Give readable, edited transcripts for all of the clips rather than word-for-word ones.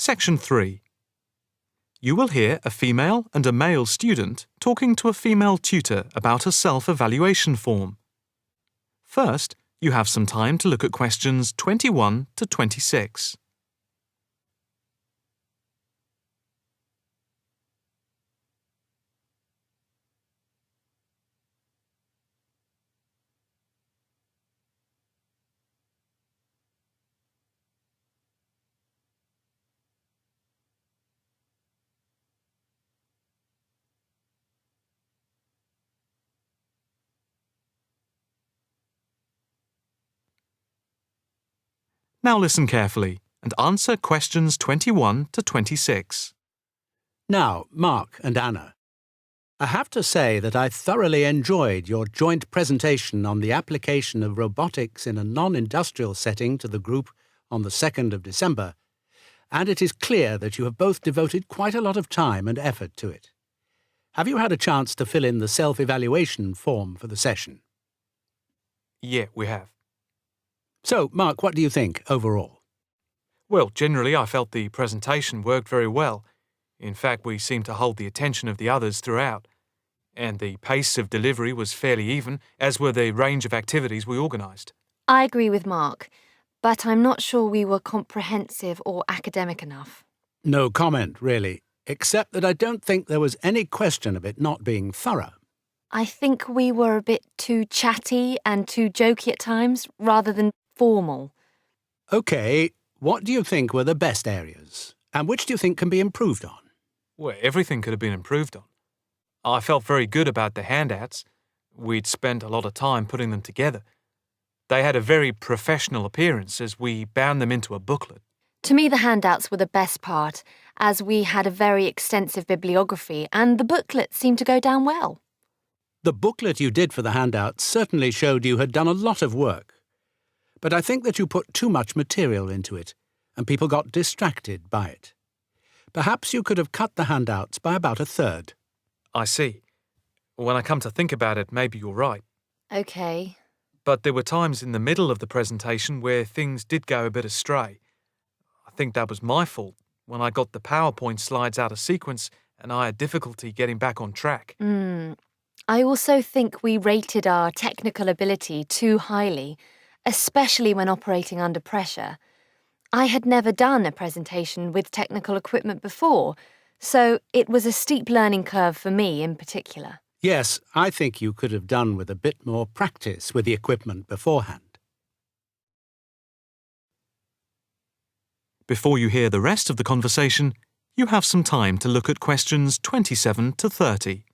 Section 3. You will hear a female and a male student talking to a female tutor about a self-evaluation form. First, you have some time to look at questions 21 to 26. Now listen carefully and answer questions 21 to 26. Now, Mark and Anna, I have to say that I thoroughly enjoyed your joint presentation on the application of robotics in a non-industrial setting to the group on the 2nd of December, and it is clear that you have both devoted quite a lot of time and effort to it. Have you had a chance to fill in the self-evaluation form for the session? Yeah, we have. So, Mark, what do you think overall? Well, generally I felt the presentation worked very well. In fact, we seemed to hold the attention of the others throughout. And the pace of delivery was fairly even, as were the range of activities we organised. I agree with Mark, but I'm not sure we were comprehensive or academic enough. No comment, really, except that I don't think there was any question of it not being thorough. I think we were a bit too chatty and too jokey at times, rather than formal. OK, what do you think were the best areas? And which do you think can be improved on? Well, everything could have been improved on. I felt very good about the handouts. We'd spent a lot of time putting them together. They had a very professional appearance as we bound them into a booklet. To me, the handouts were the best part, as we had a very extensive bibliography and the booklet seemed to go down well. The booklet you did for the handouts certainly showed you had done a lot of work. But I think that you put too much material into it, and people got distracted by it. Perhaps you could have cut the handouts by about a third. I see. When I come to think about it, maybe you're right. OK. But there were times in the middle of the presentation where things did go a bit astray. I think that was my fault when I got the PowerPoint slides out of sequence and I had difficulty getting back on track. I also think we rated our technical ability too highly, especially when operating under pressure. I had never done a presentation with technical equipment before, so it was a steep learning curve for me in particular. Yes, I think you could have done with a bit more practice with the equipment beforehand. Before you hear the rest of the conversation, you have some time to look at questions 27 to 30.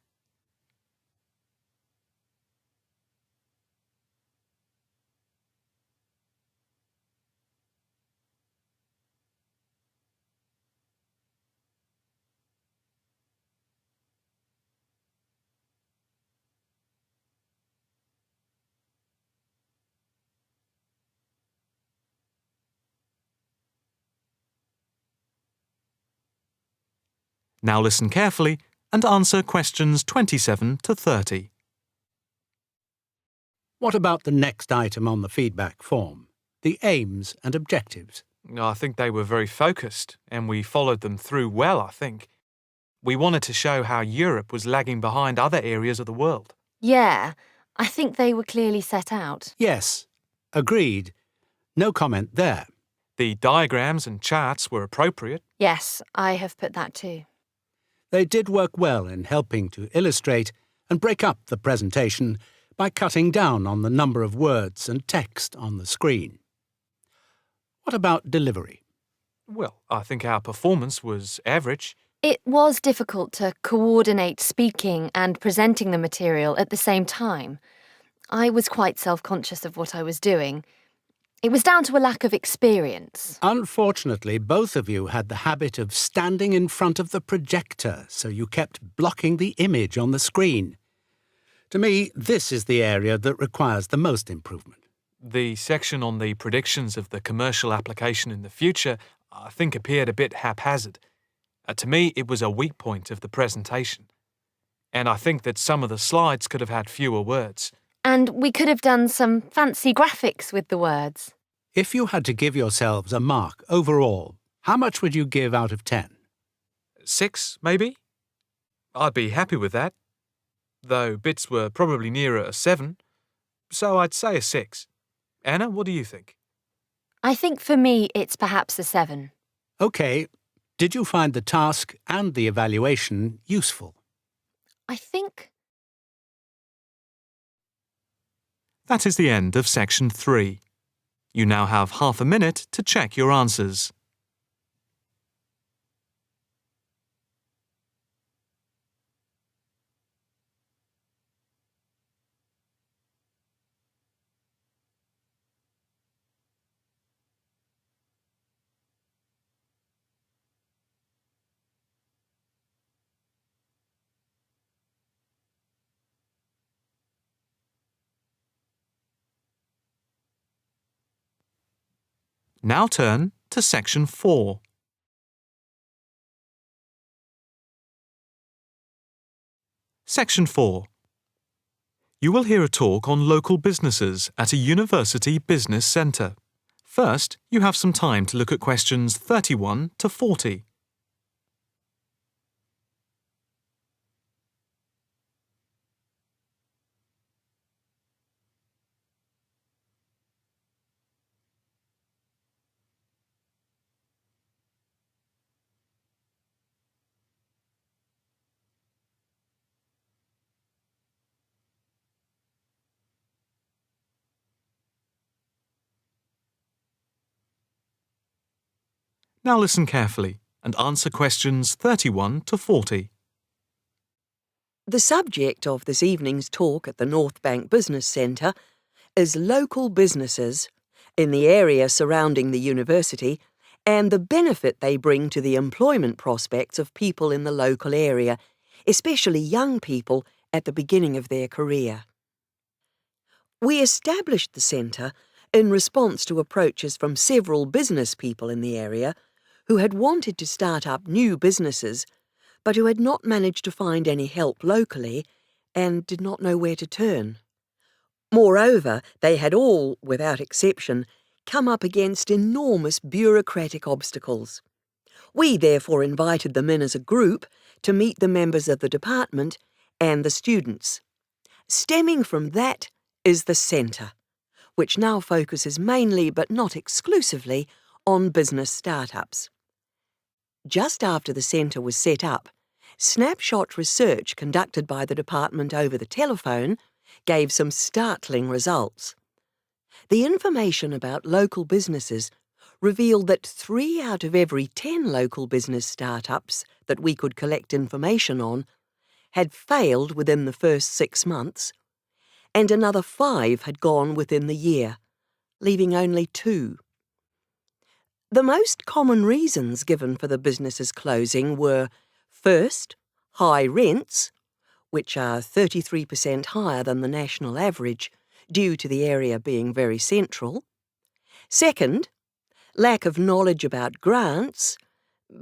Now listen carefully and answer questions 27 to 30. What about the next item on the feedback form, the aims and objectives? I think they were very focused and we followed them through well, I think. We wanted to show how Europe was lagging behind other areas of the world. Yeah, I think they were clearly set out. Yes, agreed. No comment there. The diagrams and charts were appropriate. Yes, I have put that too. They did work well in helping to illustrate and break up the presentation by cutting down on the number of words and text on the screen. What about delivery? Well, I think our performance was average. It was difficult to coordinate speaking and presenting the material at the same time. I was quite self-conscious of what I was doing. It was down to a lack of experience. Unfortunately, both of you had the habit of standing in front of the projector, so you kept blocking the image on the screen. To me, this is the area that requires the most improvement. The section on the predictions of the commercial application in the future, I think, appeared a bit haphazard. To me, it was a weak point of the presentation. And I think that some of the slides could have had fewer words. And we could have done some fancy graphics with the words. If you had to give yourselves a mark overall, How much would you give out of 10? 6, maybe? I'd be happy with that. Though bits were probably nearer a 7, so I'd say a 6. Anna, what do you think? I think for me it's perhaps a 7. OK, did you find the task and the evaluation useful? I think... That is the end of section 3. You now have half a minute to check your answers. Now turn to section 4. Section 4. You will hear a talk on local businesses at a university business centre. First, you have some time to look at questions 31 to 40. Now listen carefully and answer questions 31 to 40. The subject of this evening's talk at the North Bank Business Centre is local businesses in the area surrounding the university and the benefit they bring to the employment prospects of people in the local area, especially young people at the beginning of their career. We established the centre in response to approaches from several business people in the area who had wanted to start up new businesses but who had not managed to find any help locally and did not know where to turn. Moreover, they had all, without exception, come up against enormous bureaucratic obstacles. We therefore invited them in as a group to meet the members of the department and the students. Stemming from that is the centre, which now focuses mainly but not exclusively on business startups. Just after the centre was set up, snapshot research conducted by the department over the telephone gave some startling results. The information about local businesses revealed that 3 out of every 10 local business startups that we could collect information on had failed within the first 6 months, and another 5 had gone within the year, leaving only 2. The most common reasons given for the business's closing were, first, high rents, which are 33% higher than the national average due to the area being very central. Second, lack of knowledge about grants,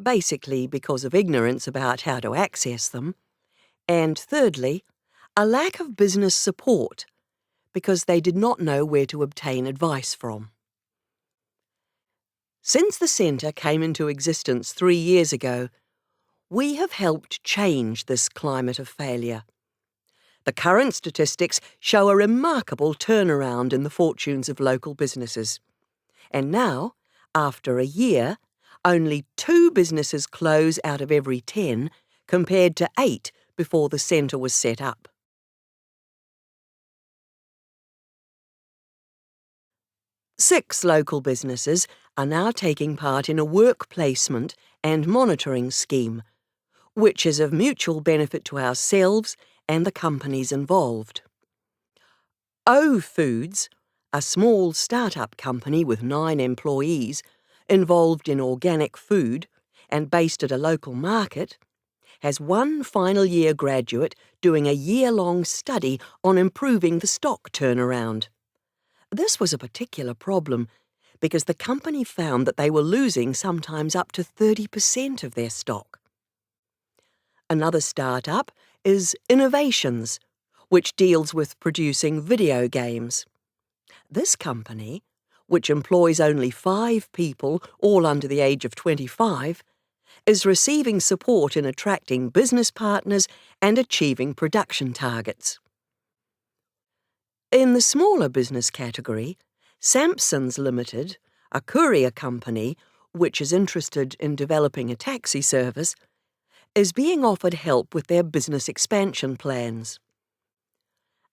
basically because of ignorance about how to access them. And thirdly, a lack of business support, because they did not know where to obtain advice from. Since the centre came into existence 3 years ago, we have helped change this climate of failure. The current statistics show a remarkable turnaround in the fortunes of local businesses. And now, after a year, only 2 businesses close out of every 10, compared to 8 before the centre was set up. Six local businesses are now taking part in a work placement and monitoring scheme, which is of mutual benefit to ourselves and the companies involved. O Foods, a small start-up company with 9 employees involved in organic food and based at a local market, has 1 final year graduate doing a year-long study on improving the stock turnaround. This was a particular problem because the company found that they were losing sometimes up to 30% of their stock. Another start-up is Innovations, which deals with producing video games. This company, which employs only 5 people, all under the age of 25, is receiving support in attracting business partners and achieving production targets. In the smaller business category, Sampson's Limited, a courier company which is interested in developing a taxi service, is being offered help with their business expansion plans.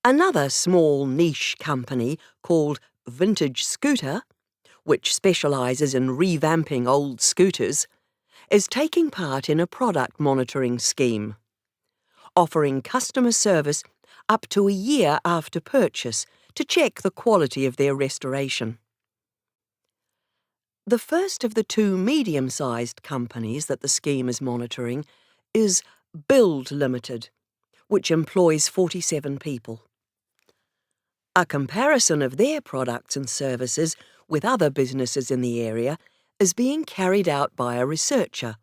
Another small niche company called Vintage Scooter, which specialises in revamping old scooters, is taking part in a product monitoring scheme, offering customer service up to a year after purchase to check the quality of their restoration. The first of the 2 medium-sized companies that the scheme is monitoring is Build Limited, which employs 47 people. A comparison of their products and services with other businesses in the area is being carried out by a researcher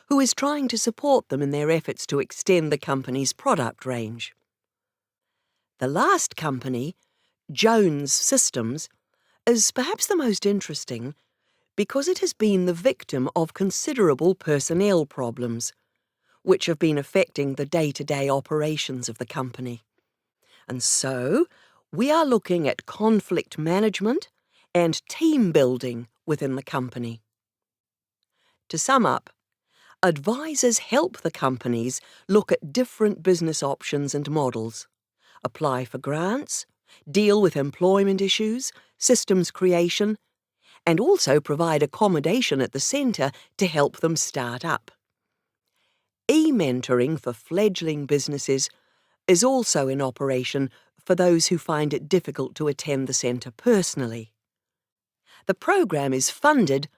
who is trying to support them in their efforts to extend the company's product range. The last company, Jones Systems, is perhaps the most interesting because it has been the victim of considerable personnel problems, which have been affecting the day-to-day operations of the company. And so, we are looking at conflict management and team building within the company. To sum up, advisors help the companies look at different business options and models, apply for grants, deal with employment issues, systems creation, and also provide accommodation at the centre to help them start up. E-mentoring for fledgling businesses is also in operation for those who find it difficult to attend the centre personally. The programme is funded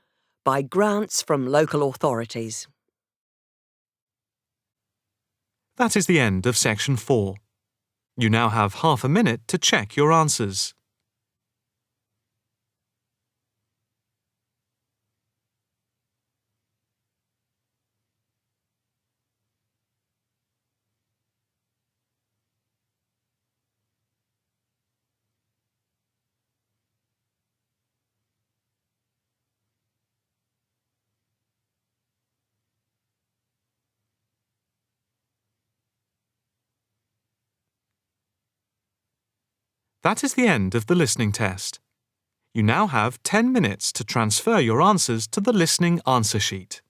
by grants from local authorities. That is the end of Section 4. You now have half a minute to check your answers. That is the end of the listening test. You now have 10 minutes to transfer your answers to the listening answer sheet.